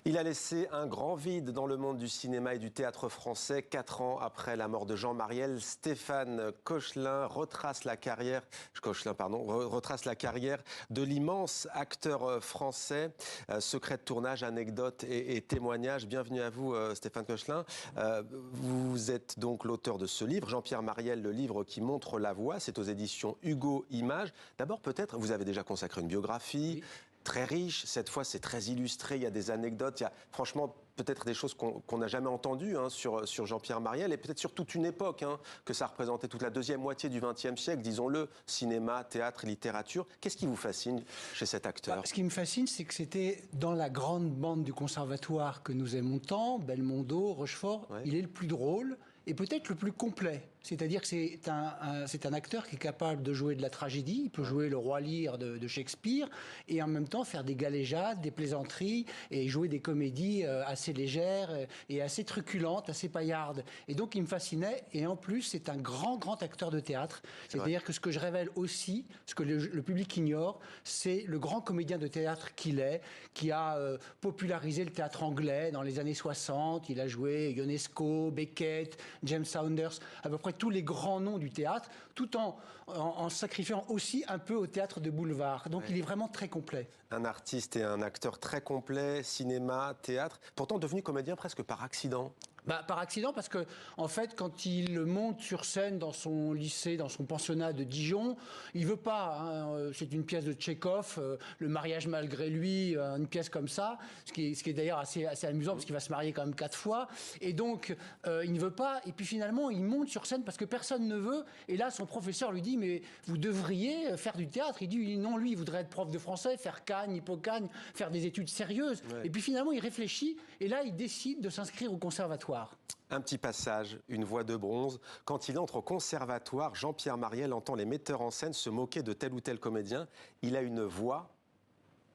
Il a laissé un grand vide dans le monde du cinéma et du théâtre français. 4 ans après la mort de Jean Mariel, Stéphane Cochelin retrace la carrière de l'immense acteur français. Secret de tournage, anecdotes et témoignages. Bienvenue à vous, Stéphane Cochelin. Vous êtes donc l'auteur de ce livre, Jean-Pierre Mariel, le livre qui montre la voie. C'est aux éditions Hugo Images. D'abord, peut-être, vous avez déjà consacré une biographie. Oui. Très riche, cette fois c'est très illustré, il y a des anecdotes, il y a franchement peut-être des choses qu'on n'a jamais entendues sur Jean-Pierre Mariel et peut-être sur toute une époque que ça représentait, toute la deuxième moitié du XXe siècle, disons-le, cinéma, théâtre, littérature. Qu'est-ce qui vous fascine chez cet acteur ? Ce qui me fascine, c'est que c'était dans la grande bande du conservatoire que nous aimons tant, Belmondo, Rochefort, ouais. Il est le plus drôle et peut-être le plus complet. C'est-à-dire que c'est un acteur qui est capable de jouer de la tragédie, il peut jouer le roi Lear de Shakespeare, et en même temps faire des galéjades, des plaisanteries, et jouer des comédies assez légères et assez truculentes, assez paillardes. Et donc il me fascinait, et en plus c'est un grand acteur de théâtre. C'est-à-dire que ce que je révèle aussi, ce que le public ignore, c'est le grand comédien de théâtre qu'il est, qui a popularisé le théâtre anglais dans les années 60, il a joué Ionesco, Beckett, James Saunders, à peu près tous les grands noms du théâtre, tout en sacrifiant aussi un peu au théâtre de boulevard. Donc il est vraiment très complet. Un artiste et un acteur très complet, cinéma, théâtre, pourtant devenu comédien presque par accident. Par accident, parce que en fait, quand il monte sur scène dans son lycée, dans son pensionnat de Dijon, il veut pas. C'est une pièce de Tchekhov, le mariage malgré lui, une pièce comme ça, ce qui est d'ailleurs assez amusant parce qu'il va se marier quand même 4 fois. Et donc, il ne veut pas. Et puis finalement, il monte sur scène parce que personne ne veut. Et là, son professeur lui dit mais vous devriez faire du théâtre. Il dit non, lui, il voudrait être prof de français, faire Cannes, Hippocagne, faire des études sérieuses. Ouais. Et puis finalement, il réfléchit. Et là, il décide de s'inscrire au conservatoire. Un petit passage, une voix de bronze. Quand il entre au conservatoire, Jean-Pierre Mariel entend les metteurs en scène se moquer de tel ou tel comédien. Il a une voix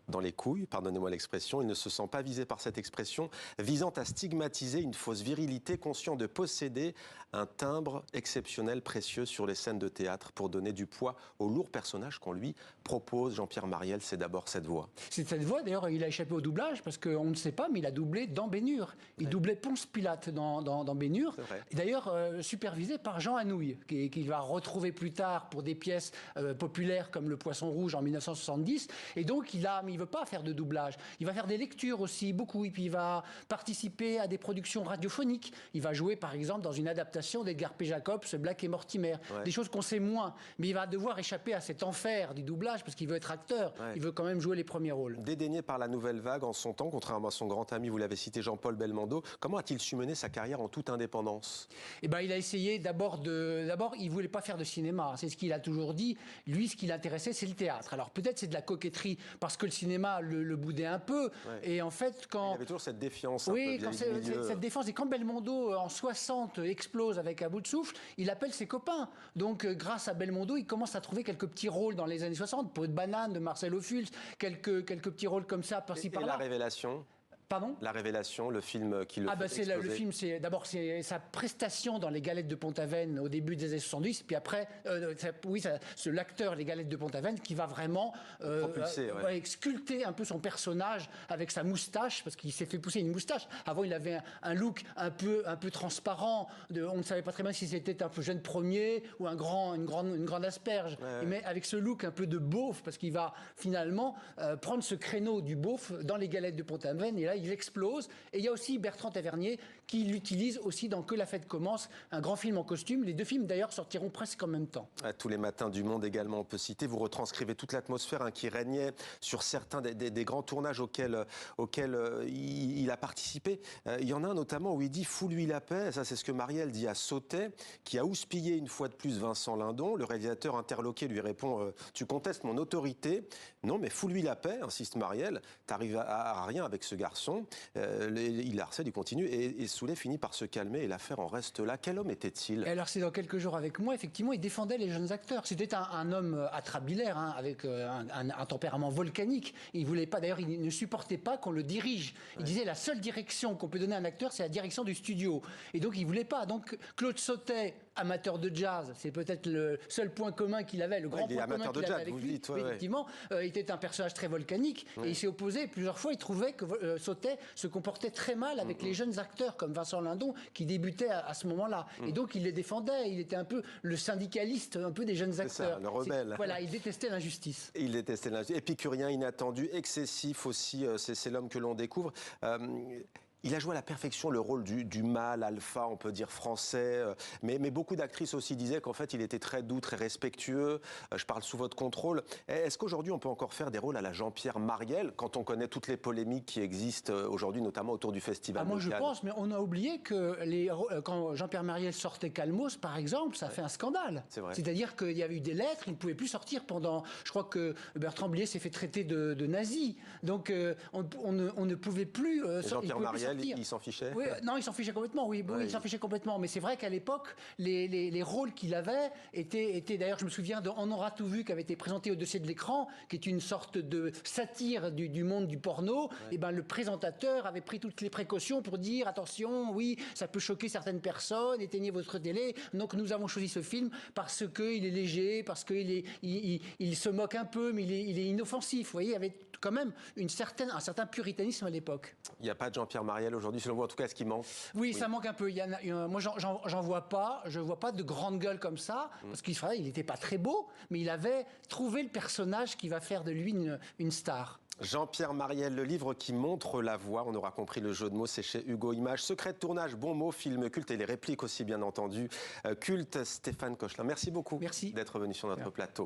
dans les couilles, pardonnez-moi l'expression, il ne se sent pas visé par cette expression, visant à stigmatiser une fausse virilité, conscient de posséder un timbre exceptionnel, précieux sur les scènes de théâtre pour donner du poids au lourd personnage qu'on lui propose. Jean-Pierre Mariel, c'est d'abord cette voix. C'est cette voix, d'ailleurs, il a échappé au doublage, parce qu'on ne sait pas, mais il a doublé dans Bénure. Il doublait Ponce Pilate dans Bénure, d'ailleurs supervisé par Jean Anouilh, qu'il va retrouver plus tard pour des pièces populaires comme Le Poisson Rouge en 1970, et donc il ne veut pas faire de doublage. Il va faire des lectures aussi, beaucoup. Et puis il va participer à des productions radiophoniques. Il va jouer, par exemple, dans une adaptation d'Edgar P. Jacobs, Black et Mortimer. Ouais. Des choses qu'on sait moins. Mais il va devoir échapper à cet enfer du doublage parce qu'il veut être acteur. Ouais. Il veut quand même jouer les premiers rôles. Dédaigné par la nouvelle vague en son temps, contrairement à son grand ami, vous l'avez cité, Jean-Paul Belmondo, comment a-t-il su mener sa carrière en toute indépendance ? Eh ben, il a essayé d'abord, il voulait pas faire de cinéma. C'est ce qu'il a toujours dit. Lui, ce qui l'intéressait, c'est le théâtre. Alors peut-être c'est de la coquetterie parce que le cinéma le boudait un peu. Ouais. Et en fait, quand... Il y avait toujours cette défiance. Oui, cette défense. Et quand Belmondo, en 60, explose avec À bout de souffle, il appelle ses copains. Donc, grâce à Belmondo, il commence à trouver quelques petits rôles dans les années 60. Peau de banane de Marcel Ophuls, quelques petits rôles comme ça, par-ci, par-là. Et la révélation ? Pardon ? La Révélation, le film qui le fait exploser. Le film, c'est d'abord sa prestation dans Les Galettes de Pont-Aven au début des années 70, puis après, l'acteur Les Galettes de Pont-Aven qui va vraiment sculpter un peu son personnage avec sa moustache, parce qu'il s'est fait pousser une moustache. Avant, il avait un look un peu transparent. On ne savait pas très bien si c'était un peu jeune premier ou une grande asperge. Ouais. Mais avec ce look un peu de beauf, parce qu'il va finalement prendre ce créneau du beauf dans Les Galettes de Pont-Aven, et là, il explose. Et il y a aussi Bertrand Tavernier qui l'utilise aussi dans Que la fête commence, un grand film en costume. Les 2 films, d'ailleurs, sortiront presque en même temps. À Tous les matins du monde également, on peut citer. Vous retranscrivez toute l'atmosphère qui régnait sur certains des grands tournages auxquels il a participé. Il y en a un notamment où il dit « Fous-lui la paix ». Ça, c'est ce que Mariel dit à Sautet, qui a houspillé une fois de plus Vincent Lindon. Le réalisateur interloqué lui répond « Tu contestes mon autorité ». « Non, mais fous-lui la paix », insiste Mariel. « T'arrives à rien avec ce garçon. » Il harcèle, il continue, et Soulet finit par se calmer, et l'affaire en reste là. Quel homme était-il ? Alors, c'est dans Quelques jours avec moi, effectivement, il défendait les jeunes acteurs. C'était un homme atrabilaire, avec un tempérament volcanique. Il voulait pas, d'ailleurs, il ne supportait pas qu'on le dirige. Il disait, la seule direction qu'on peut donner à un acteur, c'est la direction du studio. Et donc, il voulait pas. Donc, Claude Sautet amateur de jazz, c'est peut-être le seul point commun qu'il avait, le grand point commun qu'il avait avec lui. Effectivement, il était un personnage très volcanique et il s'est opposé plusieurs fois. Il trouvait que Sautet se comportait très mal avec les jeunes acteurs comme Vincent Lindon qui débutaient à ce moment-là. Et donc il les défendait. Il était un peu le syndicaliste, un peu des jeunes acteurs. Ça, le rebelle. Voilà, il détestait l'injustice. Il détestait l'injustice. Épicurien, inattendu, excessif aussi. C'est l'homme que l'on découvre. Il a joué à la perfection le rôle du mâle alpha, on peut dire français, mais beaucoup d'actrices aussi disaient qu'en fait il était très doux, très respectueux. Je parle sous votre contrôle. Est-ce qu'aujourd'hui on peut encore faire des rôles à la Jean-Pierre Marielle quand on connaît toutes les polémiques qui existent aujourd'hui, notamment autour du festival Moi de Cannes? Je pense, mais on a oublié que quand Jean-Pierre Marielle sortait Calmos, par exemple, ça fait un scandale. C'est-à-dire qu'il y avait eu des lettres, il ne pouvait plus sortir pendant... Je crois que Bertrand Blier s'est fait traiter de nazi. Donc on ne pouvait plus... Jean-Pierre Marielle, il s'en fichait? Oui, non, il s'en fichait complètement, oui, il s'en fichait complètement. Mais c'est vrai qu'à l'époque, les rôles qu'il avait étaient d'ailleurs, je me souviens de On aura tout vu, qui avait été présenté au dossier de l'écran, qui est une sorte de satire du monde du porno. Et ben, le présentateur avait pris toutes les précautions pour dire, attention, oui, ça peut choquer certaines personnes, éteignez votre télé. Donc nous avons choisi ce film parce qu'il est léger, parce qu'il il se moque un peu, mais il est inoffensif. Vous voyez, il y avait quand même un certain puritanisme à l'époque. Il n'y a pas de Jean-Pierre Marielle aujourd'hui, selon vous, en tout cas, est-ce qu'il manque? Oui, ça manque un peu. Moi, j'en vois pas. Je vois pas de grande gueule comme ça, parce qu'il n'était pas très beau, mais il avait trouvé le personnage qui va faire de lui une star. Jean-Pierre Marielle, le livre qui montre la voie, on aura compris le jeu de mots, c'est chez Hugo Images. Secret de tournage, bon mot, film culte et les répliques aussi, bien entendu. Culte, Stéphane Cochelin. Merci beaucoup d'être venu sur notre plateau.